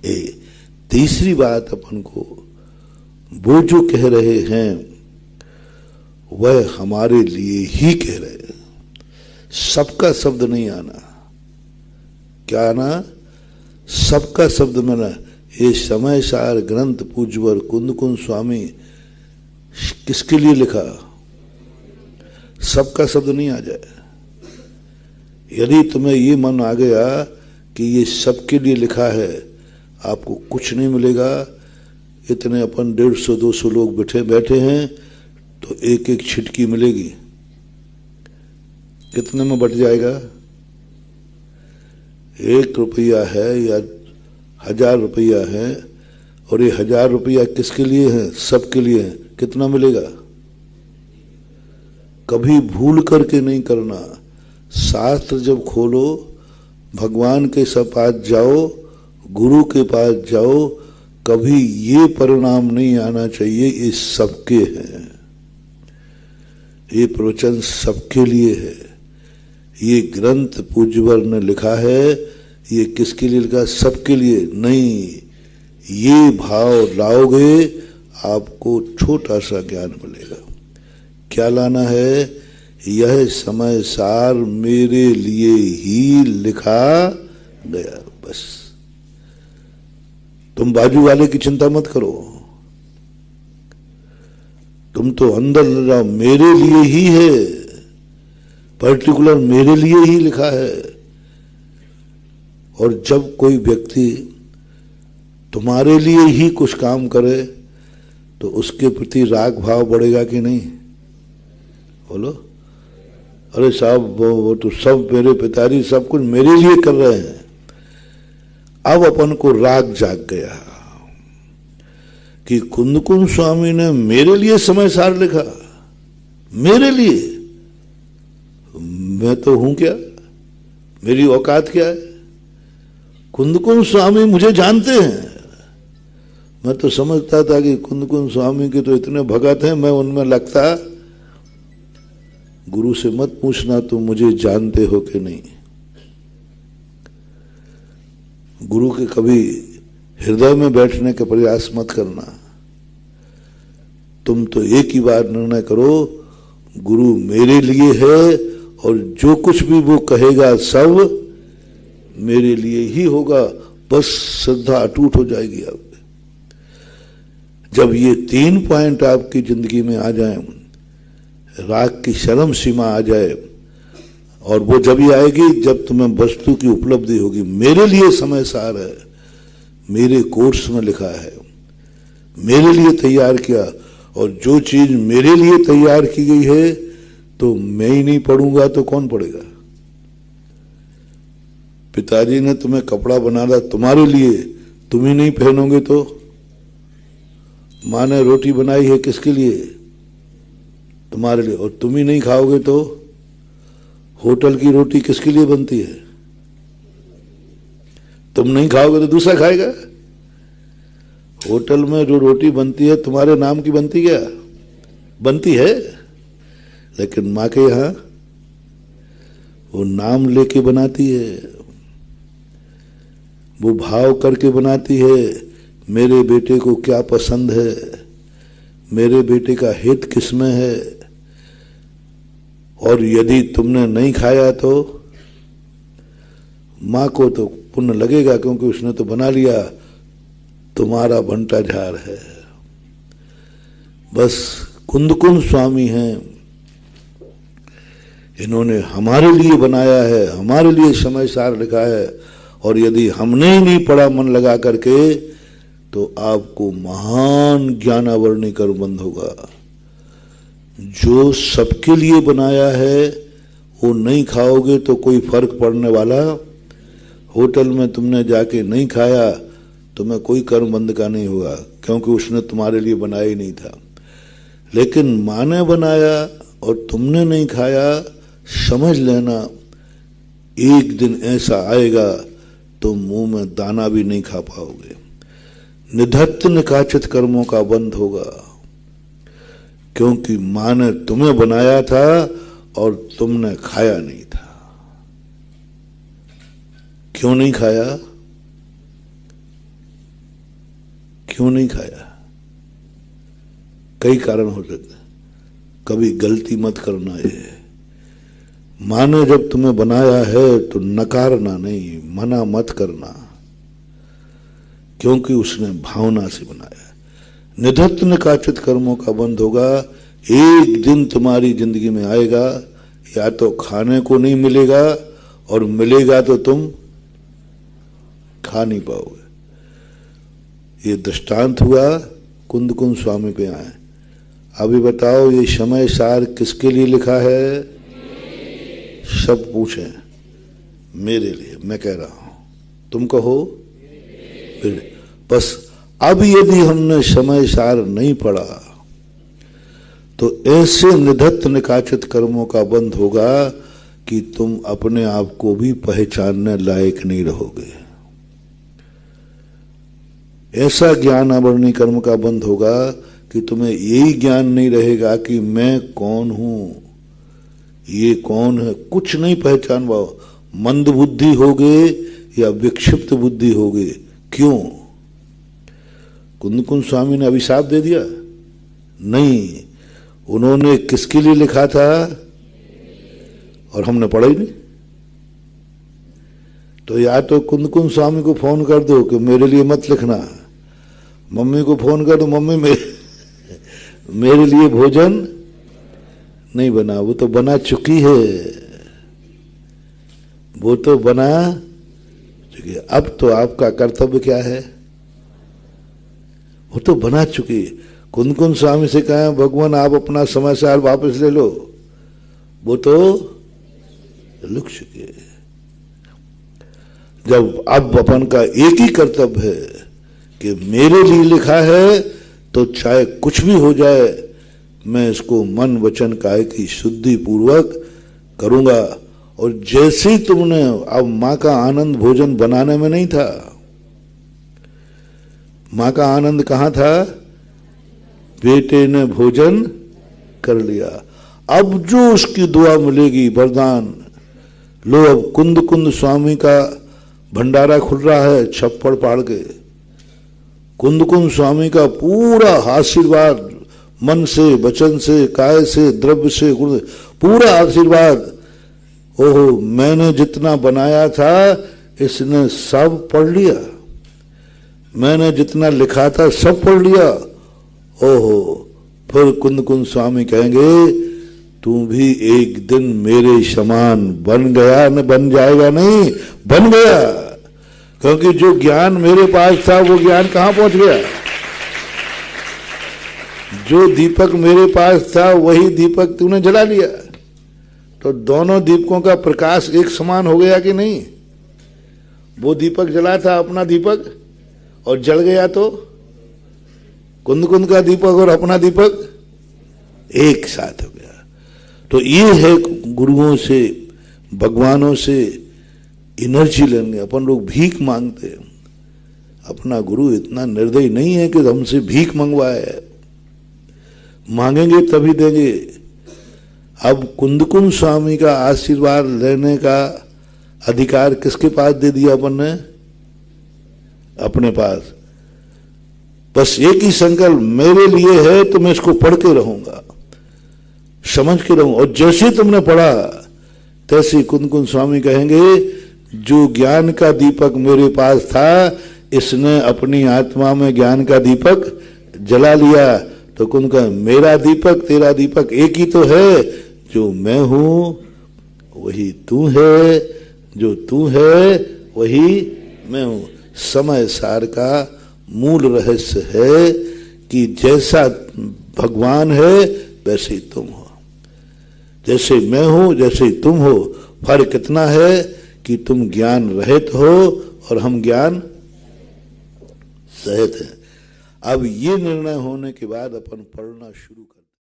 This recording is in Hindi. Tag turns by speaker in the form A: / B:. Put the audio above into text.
A: तीसरी बात अपन को, वो जो कह रहे हैं वह हमारे लिए ही कह रहे हैं, सबका शब्द नहीं आना। क्या आना? सबका शब्द में ना। ये समय सार ग्रंथ पूज्यवर कुंद कुंद स्वामी किसके लिए लिखा? सबका शब्द नहीं आ जाए। यदि तुम्हें ये मन आ गया कि ये सबके लिए लिखा है, आपको कुछ नहीं मिलेगा। इतने अपन 150-200 लोग बैठे हैं तो एक एक छिटकी मिलेगी। कितने में बट जाएगा? 1 रुपया है या 1000 रुपया है, और ये 1000 रुपया किसके लिए है? सबके लिए है। कितना मिलेगा? कभी भूल करके नहीं करना। शास्त्र जब खोलो, भगवान के पास जाओ, गुरु के पास जाओ, कभी ये परिणाम नहीं आना चाहिए ये सबके हैं, ये प्रवचन सबके लिए है, ये ग्रंथ पूज्यवर ने लिखा है, ये किसके लिए लिखा? सबके लिए नहीं। ये भाव लाओगे आपको छोटा सा ज्ञान मिलेगा। क्या लाना है? यह समय सार मेरे लिए ही लिखा गया। बस तुम बाजू वाले की चिंता मत करो, तुम तो अंदर रहो, मेरे लिए ही है, पर्टिकुलर मेरे लिए ही लिखा है। और जब कोई व्यक्ति तुम्हारे लिए ही कुछ काम करे तो उसके प्रति राग भाव बढ़ेगा कि नहीं? बोलो। अरे साहब वो तो सब मेरे पिताजी सब कुछ मेरे लिए कर रहे हैं। अब अपन को राग जाग गया कि कुंद कुंद स्वामी ने मेरे लिए समय सार लिखा, मेरे लिए। मैं तो हूं क्या? मेरी औकात क्या है? कुंद कुंद स्वामी मुझे जानते हैं। मैं तो समझता था कि कुंद कुंद स्वामी के तो इतने भगत हैं, मैं उनमें लगता। गुरु से मत पूछना तुम मुझे जानते हो कि नहीं। गुरु के कभी हृदय में बैठने का प्रयास मत करना। तुम तो एक ही बार निर्णय करो, गुरु मेरे लिए है और जो कुछ भी वो कहेगा सब मेरे लिए ही होगा। बस श्रद्धा अटूट हो जाएगी आपकी। जब ये 3 पॉइंट आपकी जिंदगी में आ जाएं, राग की चरम सीमा आ जाए, और वो जब ही आएगी जब तुम्हें वस्तु की उपलब्धि होगी। मेरे लिए समय सार है, मेरे कोर्स में लिखा है, मेरे लिए तैयार किया, और जो चीज मेरे लिए तैयार की गई है तो मैं ही नहीं पढ़ूंगा तो कौन पढ़ेगा? पिताजी ने तुम्हें कपड़ा बनाना तुम्हारे लिए, तुम ही नहीं पहनोगे तो? माँ ने रोटी बनाई है किसके लिए? तुम्हारे लिए, और तुम ही नहीं खाओगे तो? होटल की रोटी किसके लिए बनती है? तुम नहीं खाओगे तो दूसरा खाएगा। होटल में जो रोटी बनती है तुम्हारे नाम की बनती क्या? बनती है, लेकिन माँ के यहां वो नाम लेके बनाती है, वो भाव करके बनाती है। मेरे बेटे को क्या पसंद है, मेरे बेटे का हित किसमें है। और यदि तुमने नहीं खाया तो माँ को तो पुण्य लगेगा, क्योंकि उसने तो बना लिया, तुम्हारा बंटा झार है। बस कुंद कुंद स्वामी हैं, इन्होंने हमारे लिए बनाया है, हमारे लिए समय सार लिखा है। और यदि हमने ही नहीं पढ़ा मन लगा करके तो आपको महान ज्ञानावरणी कर्मबंध होगा। जो सबके लिए बनाया है वो नहीं खाओगे तो कोई फर्क पड़ने वाला? होटल में तुमने जाके नहीं खाया, तुम्हें कोई कर्मबंध का नहीं होगा, क्योंकि उसने तुम्हारे लिए बनाया ही नहीं था। लेकिन माँ ने बनाया और तुमने नहीं खाया, समझ लेना एक दिन ऐसा आएगा तो मुंह में दाना भी नहीं खा पाओगे। निधत्त निकाचित कर्मों का बंध होगा, क्योंकि माँ ने तुम्हें बनाया था और तुमने खाया नहीं था। क्यों नहीं खाया? क्यों नहीं खाया? कई कारण हो सकते हैं। कभी गलती मत करना है। माँ ने जब तुम्हें बनाया है तो नकारना नहीं, मना मत करना, क्योंकि उसने भावना से बनाया है। निधत्त निकाचित कर्मों का बंध होगा। एक दिन तुम्हारी जिंदगी में आएगा, या तो खाने को नहीं मिलेगा, और मिलेगा तो तुम खा नहीं पाओगे। ये दृष्टांत हुआ कुंद कुंद स्वामी पे आए। अभी बताओ, ये समय सार किसके लिए लिखा है? सब पूछे। मेरे लिए। मैं कह रहा हूं, तुम कहो। बस अब यदि हमने समय सार नहीं पढ़ा तो ऐसे निधत्त निकाचित कर्मों का बंध होगा कि तुम अपने आप को भी पहचानने लायक नहीं रहोगे। ऐसा ज्ञान आवरणी कर्म का बंध होगा कि तुम्हें यही ज्ञान नहीं रहेगा कि मैं कौन हूं, ये कौन है, कुछ नहीं पहचान पाओ। मंद बुद्धि होगे या विक्षिप्त बुद्धि होगे। क्यों? कुंद कुंद स्वामी ने अभिशाप दे दिया? नहीं, उन्होंने किसके लिए लिखा था? और हमने पढ़ा ही नहीं। तो या तो कुंद कुंद स्वामी को फोन कर दो कि मेरे लिए मत लिखना, मम्मी को फोन कर दो, मम्मी मेरे लिए भोजन नहीं बना। वो तो बना चुकी है, वो तो बना चुकी है। अब तो आपका कर्तव्य क्या है? वो तो बना चुकी है। कुंद कुंद स्वामी से कहा, भगवान आप अपना समाचार वापस ले लो, वो तो लिख चुके। जब अब अपन का एक ही कर्तव्य है कि मेरे लिए लिखा है तो चाहे कुछ भी हो जाए, मैं इसको मन वचन काया की शुद्धि पूर्वक करूंगा। और जैसे ही तुमने, अब मां का आनंद भोजन बनाने में नहीं था, मां का आनंद कहां था? बेटे ने भोजन कर लिया। अब जो उसकी दुआ मिलेगी, वरदान लो। अब कुंद कुंद स्वामी का भंडारा खुल रहा है छप्पड़ पहाड़ के। कुंद कुंद स्वामी का पूरा आशीर्वाद, मन से, वचन से, काय से, द्रव्य से, गुण, पूरा आशीर्वाद। ओहो, मैंने जितना बनाया था इसने सब पढ़ लिया, मैंने जितना लिखा था सब पढ़ लिया। ओहो, फिर कुंद कुंद स्वामी कहेंगे तू भी एक दिन मेरे समान बन गया, न बन जाएगा, नहीं बन गया। क्योंकि जो ज्ञान मेरे पास था वो ज्ञान कहां पहुंच गया? जो दीपक मेरे पास था वही दीपक तूने जला लिया। तो दोनों दीपकों का प्रकाश एक समान हो गया कि नहीं? वो दीपक जला था अपना दीपक, और जल गया तो कुंद कुंद का दीपक और अपना दीपक एक साथ हो गया। तो ये है गुरुओं से, भगवानों से एनर्जी लेंगे। अपन लोग भीख मांगते हैं। अपना गुरु इतना निर्दयी नहीं है कि हमसे भीख मंगवाए, मांगेंगे तभी देंगे। अब कुंद कुंद स्वामी का आशीर्वाद लेने का अधिकार किसके पास दे दिया अपन ने? अपने पास। बस एक ही संकल्प मेरे लिए है तो मैं इसको पढ़ के रहूंगा, समझ के रहूंगा। और जैसे तुमने पढ़ा तैसे कुंद कुंद स्वामी कहेंगे जो ज्ञान का दीपक मेरे पास था इसने अपनी आत्मा में ज्ञान का दीपक जला लिया। तो कुंद का मेरा दीपक तेरा दीपक एक ही तो है, जो मैं हूं वही तू है, जो तू है वही मैं हूं। समय सार का मूल रहस्य है कि जैसा भगवान है वैसे ही तुम हो, जैसे मैं हूं जैसे ही तुम हो। फर्क इतना है कि तुम ज्ञान रहित हो और हम ज्ञान सहित हैं। अब ये निर्णय होने के बाद अपन पढ़ना शुरू कर